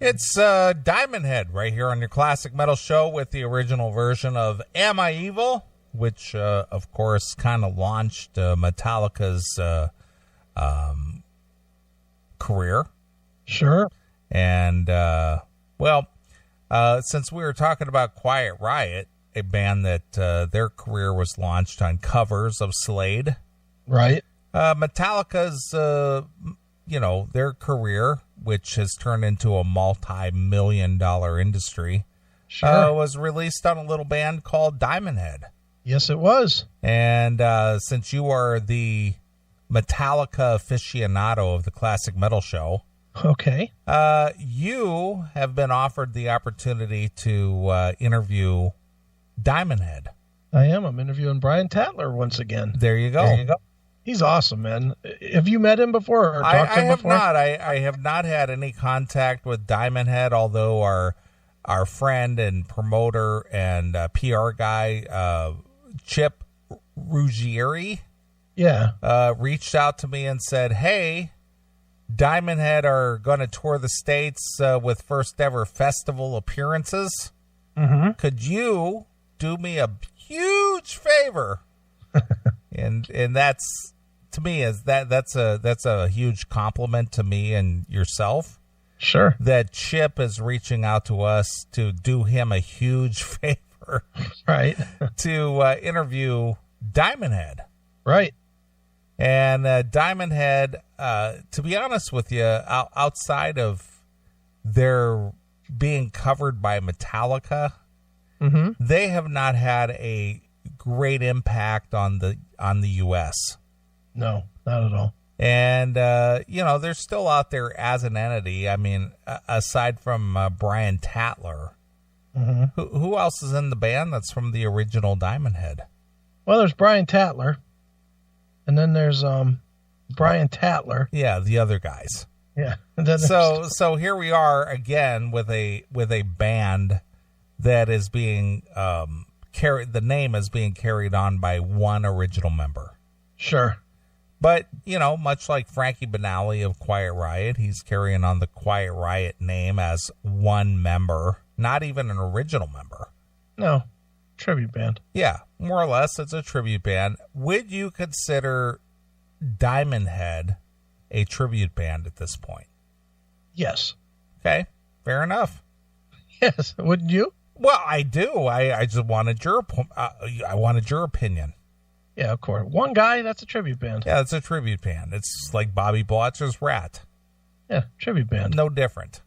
It's Diamond Head right here on your Classic Metal Show with the original version of Am I Evil, which, of course, kind of launched Metallica's career. Sure. And, since we were talking about Quiet Riot, a band that their career was launched on covers of Slade. Right. Metallica's, their career, which has turned into a multi-million-dollar industry, Sure. was released on a little band called Diamond Head. Yes, it was. And since you are the Metallica aficionado of the Classic Metal Show, Okay. you have been offered the opportunity to interview Diamond Head. I am. I'm interviewing Brian Tatler once again. There you go. He's awesome, man. Have you met him before or talked to him before? I have not had any contact with Diamond Head, although our friend and promoter and PR guy, Chip Ruggieri, reached out to me and said, hey, Diamond Head are going to tour the States with first ever festival appearances. Mm-hmm. Could you do me a huge favor? and that's, to me, that's a huge compliment to me and yourself. Sure. That Chip is reaching out to us to do him a huge favor. Right. To interview Diamond Head. Right. And Diamond Head, to be honest with you, outside of their being covered by Metallica, mm-hmm. they have not had a great impact on the U.S. No, not at all. And, they're still out there as an entity. I mean, aside from Brian Tatler, mm-hmm. who else is in the band that's from the original Diamond Head? Well, there's Brian Tatler, and then there's Brian Tatler. Yeah, the other guys. Yeah. And then so here we are again with a band that is being carried. The name is being carried on by one original member. Sure. But, much like Frankie Banali of Quiet Riot, he's carrying on the Quiet Riot name as one member, not even an original member. No, tribute band. Yeah, more or less, it's a tribute band. Would you consider Diamond Head a tribute band at this point? Yes. Okay, fair enough. Yes, wouldn't you? Well, I do. I just wanted your opinion. Yeah, of course. One guy, that's a tribute band. Yeah, it's a tribute band. It's like Bobby Blotcher's Rat. Yeah, tribute band. No different.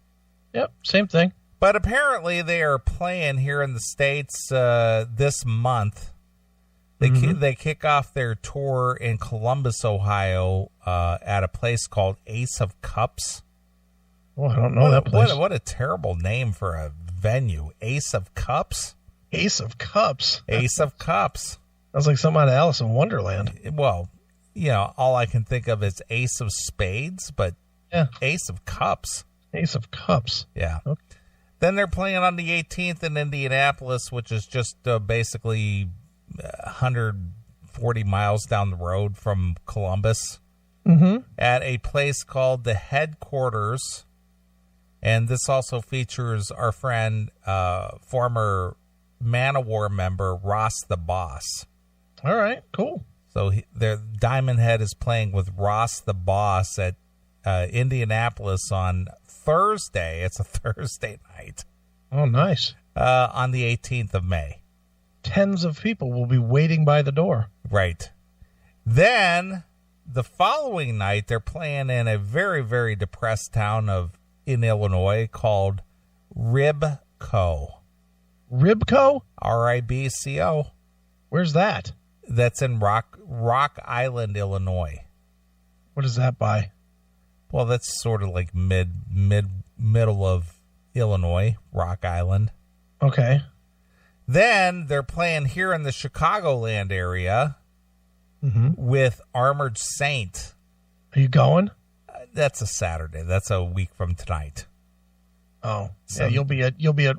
Yep, same thing. But apparently they are playing here in the States this month. They kick off their tour in Columbus, Ohio, at a place called Ace of Cups. Oh, I don't know that place. What a terrible name for a venue. Ace of Cups? Ace of Cups. Ace of Cups. Sounds like something out of Alice in Wonderland. Well, all I can think of is Ace of Spades, but yeah. Ace of Cups. Ace of Cups. Yeah. Okay. Then they're playing on the 18th in Indianapolis, which is just basically 140 miles down the road from Columbus, at a place called the Headquarters. And this also features our friend, former Manowar member, Ross the Boss. All right, cool. So their Diamond Head is playing with Ross the Boss at Indianapolis on Thursday. It's a Thursday night. Oh, nice. On the 18th of May. Tens of people will be waiting by the door. Right. Then the following night, they're playing in a very, very depressed town in Illinois called Ribco. Ribco? Ribco. Where's that? That's in Rock Island, Illinois. What is that by? Well, that's sort of like middle of Illinois, Rock Island. Okay. Then they're playing here in the Chicagoland area with Armored Saint. Are you going? That's a Saturday. That's a week from tonight. Oh, so yeah, you'll be at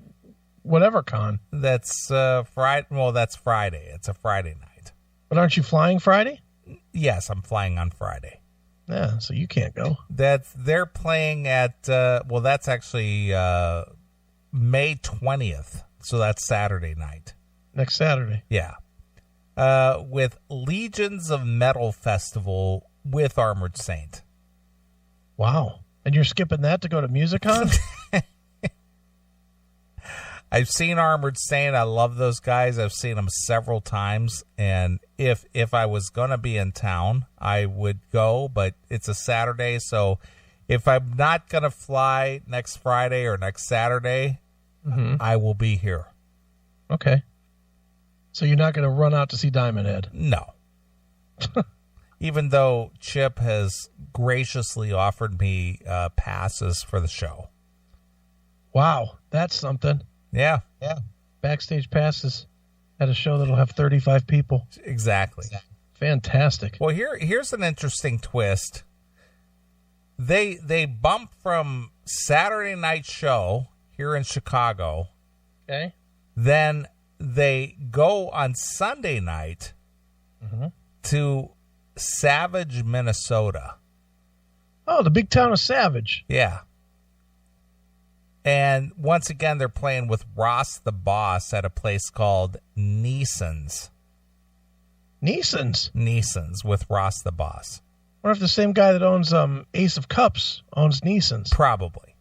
whatever con. That's Friday. Well, that's Friday. It's a Friday night. But aren't you flying Friday? Yes, I'm flying on Friday. Yeah, so you can't go. They're playing at that's actually May 20th, so that's Saturday night. Next Saturday. Yeah. With Legions of Metal Festival with Armored Saint. Wow. And you're skipping that to go to MusicCon? I've seen Armored Saint. I love those guys. I've seen them several times. And if I was going to be in town, I would go. But it's a Saturday, so if I'm not going to fly next Friday or next Saturday, I will be here. Okay. So you're not going to run out to see Diamond Head? No. Even though Chip has graciously offered me passes for the show. Wow, that's something. Yeah. Backstage passes at a show that'll have 35 people. Exactly. Fantastic. Well, here's an interesting twist. They bump from Saturday night show here in Chicago. Okay. Then they go on Sunday night to Savage, Minnesota. Oh, the big town of Savage. Yeah. And once again, they're playing with Ross the Boss at a place called Neeson's. Neeson's with Ross the Boss. I wonder if the same guy that owns Ace of Cups owns Neeson's. Probably.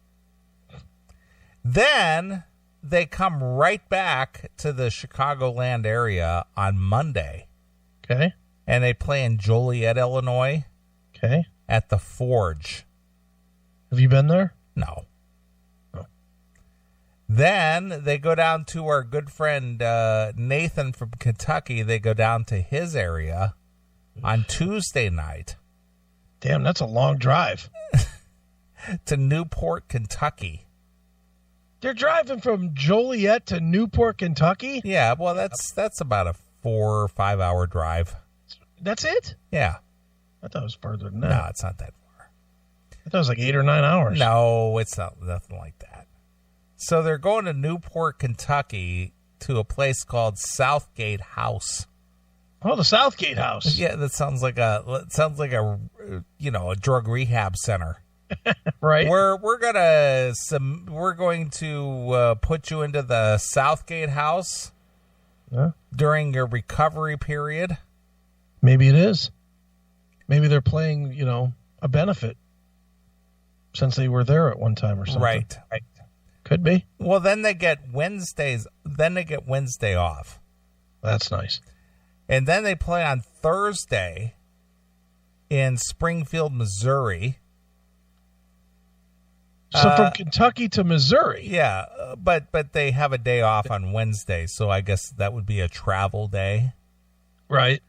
Then they come right back to the Chicagoland area on Monday. Okay. And they play in Joliet, Illinois. Okay. At the Forge. Have you been there? No. Then they go down to our good friend Nathan from Kentucky. They go down to his area on Tuesday night. Damn, that's a long drive. To Newport, Kentucky. They're driving from Joliet to Newport, Kentucky? Yeah, well, that's about a 4 or 5 hour drive. That's it? Yeah. I thought it was further than that. No, it's not that far. I thought it was like 8 or 9 hours. No, it's nothing like that. So they're going to Newport, Kentucky, to a place called Southgate House. Oh, the Southgate House. Yeah, that sounds like a a drug rehab center. Right. We're going to put you into the Southgate House during your recovery period. Maybe it is. Maybe they're playing, a benefit since they were there at one time or something. Right. Could be. Well, then they get Wednesday off. That's nice. And then they play on Thursday in Springfield, Missouri. So from Kentucky to Missouri. Yeah, but they have a day off on Wednesday, so I guess that would be a travel day. Right.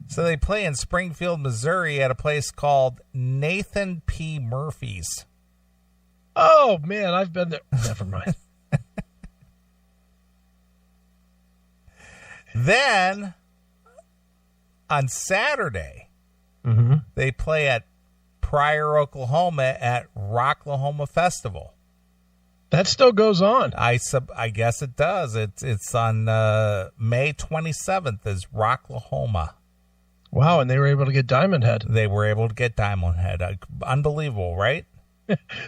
So they play in Springfield, Missouri at a place called Nathan P. Murphy's. Oh, man, I've been there. Never mind. Then, on Saturday, they play at Pryor, Oklahoma at Rocklahoma Festival. That still goes on. I guess it does. It's on May 27th is Rocklahoma. Wow, and they were able to get Diamond Head. They were able to get Diamond Head. Unbelievable, right?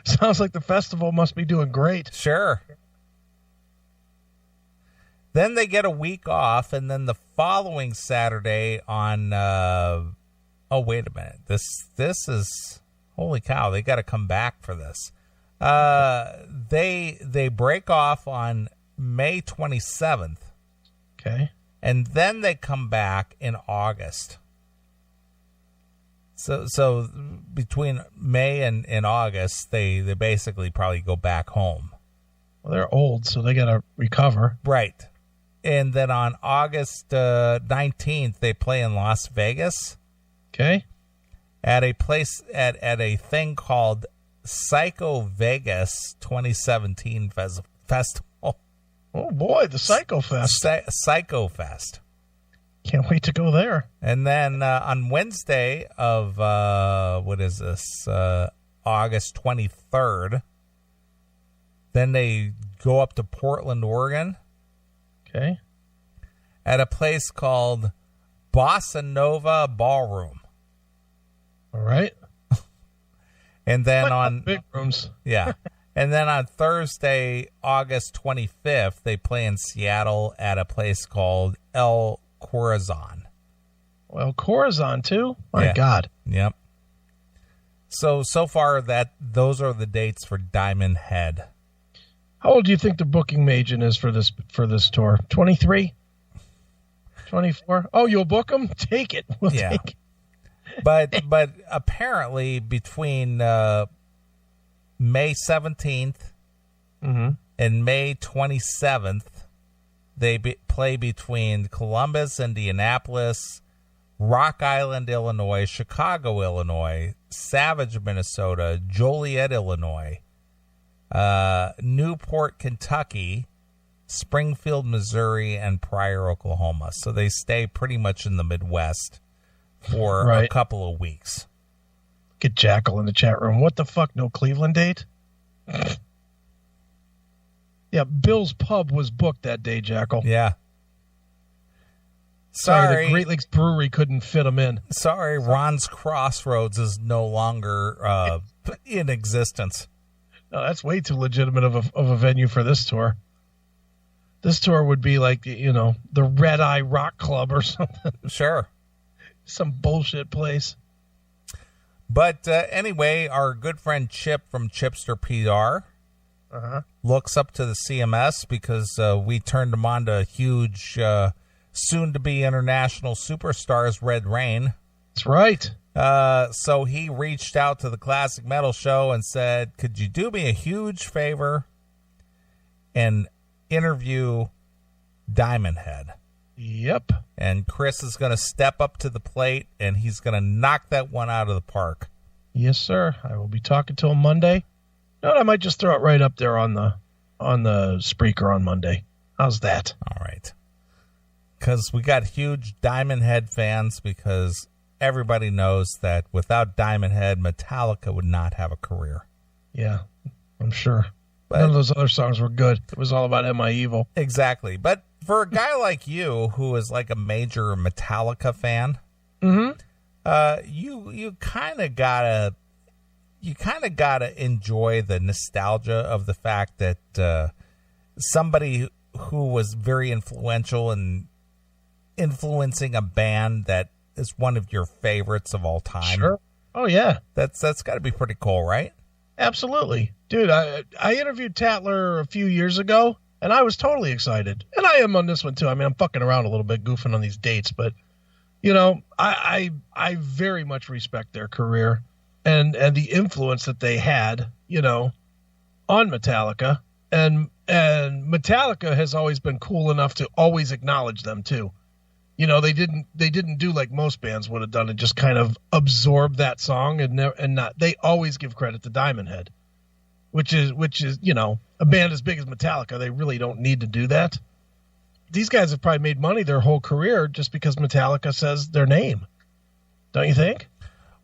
Sounds like the festival must be doing great. Sure. Then they get a week off, and then the following Saturday on wait a minute. This is holy cow, they got to come back for this. They break off on May 27th. Okay. And then they come back in August. So between May and August, they basically probably go back home. Well, they're old, so they got to recover. Right. And then on August 19th, they play in Las Vegas. Okay. At a place, at a thing called Psycho Vegas 2017 Festival. Oh, boy, the Psycho Fest. Psycho Fest. Can't wait to go there. And then on Wednesday of, what is this, August 23rd, then they go up to Portland, Oregon. Okay. At a place called Bossa Nova Ballroom. All right. And then Like on big rooms. yeah. And then on Thursday, August 25th, they play in Seattle at a place called El Corazon. Well, Corazon too? My Yeah. God. Yep. So far those are the dates for Diamond Head. How old do you think the booking agent is for this tour? 23? 24? Oh, you'll book them? Take it. We'll Yeah. take it. But apparently between May 17th Mm-hmm. and May 27th, they play between Columbus, Indianapolis, Rock Island, Illinois, Chicago, Illinois, Savage, Minnesota, Joliet, Illinois, Newport, Kentucky, Springfield, Missouri, and Pryor, Oklahoma. So they stay pretty much in the Midwest for a couple of weeks. Get Jackal in the chat room. What the fuck? No Cleveland date? Yeah, Bill's Pub was booked that day, Jackal. Yeah. Sorry, the Great Lakes Brewery couldn't fit them in. Sorry, Ron's Crossroads is no longer in existence. No, that's way too legitimate of a venue for this tour. This tour would be like, the Red Eye Rock Club or something. Sure. Some bullshit place. But anyway, our good friend Chip from Chipster PR looks up to the CMS because we turned him on to huge, soon-to-be international superstars, Red Rain. That's right. So he reached out to the Classic Metal Show and said, could you do me a huge favor and interview Diamond Head? Yep. And Chris is going to step up to the plate, and he's going to knock that one out of the park. Yes, sir. I will be talking to him Monday. No, I might just throw it right up there on the Spreaker on Monday. How's that? All right. Because we got huge Diamond Head fans, because everybody knows that without Diamond Head, Metallica would not have a career. Yeah, I'm sure. But none of those other songs were good. It was all about Am I Evil? Exactly. But for a guy like you, who is like a major Metallica fan, you kind of gotta enjoy the nostalgia of the fact that somebody who was very influential in influencing a band that is one of your favorites of all time. Sure. Oh yeah, that's got to be pretty cool, right? Absolutely, dude. I interviewed Tatler a few years ago, and I was totally excited, and I am on this one too. I mean, I'm fucking around a little bit, goofing on these dates, but I very much respect their career and the influence that they had, on Metallica, and Metallica has always been cool enough to always acknowledge them too. They didn't do like most bands would have done and just kind of absorb that song and not. They always give credit to Diamond Head, which is a band as big as Metallica. They really don't need to do that. These guys have probably made money their whole career just because Metallica says their name. Don't you think?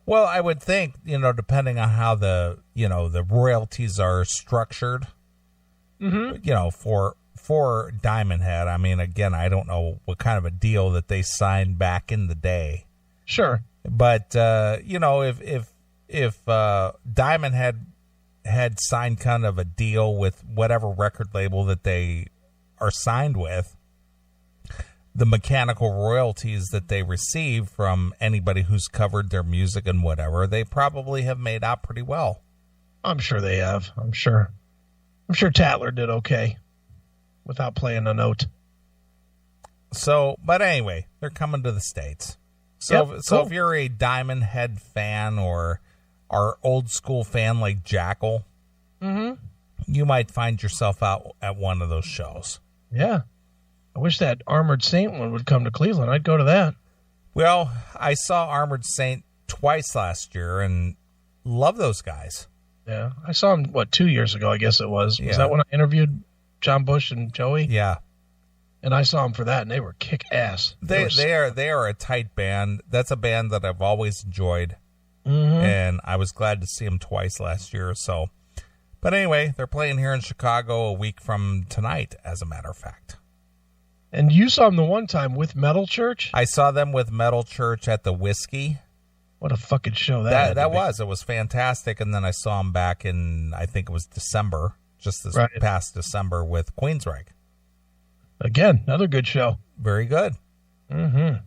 Well, I would think, depending on how the royalties are structured, for Diamond Head. I mean, again, I don't know what kind of a deal that they signed back in the day. Sure. But, if Diamond Head had signed kind of a deal with whatever record label that they are signed with, the mechanical royalties that they receive from anybody who's covered their music and whatever, they probably have made out pretty well. I'm sure they have. I'm sure Tatler did okay without playing a note. So, but anyway, they're coming to the States. So, if you're a Diamond Head fan or our old school fan like Jackal, you might find yourself out at one of those shows. Yeah. I wish that Armored Saint one would come to Cleveland. I'd go to that. Well, I saw Armored Saint twice last year and love those guys. Yeah. I saw them, 2 years ago, I guess it was. Yeah. Was that when I interviewed John Bush and Joey? Yeah. And I saw them for that, and they were kick ass. They are a tight band. That's a band that I've always enjoyed, and I was glad to see them twice last year. So, but anyway, they're playing here in Chicago a week from tonight, as a matter of fact. And you saw them the one time with Metal Church? I saw them with Metal Church at the Whiskey. What a fucking show that was. It was fantastic. And then I saw him back in, I think it was December, just this past December with Queensryche. Again, another good show. Very good. Mm-hmm.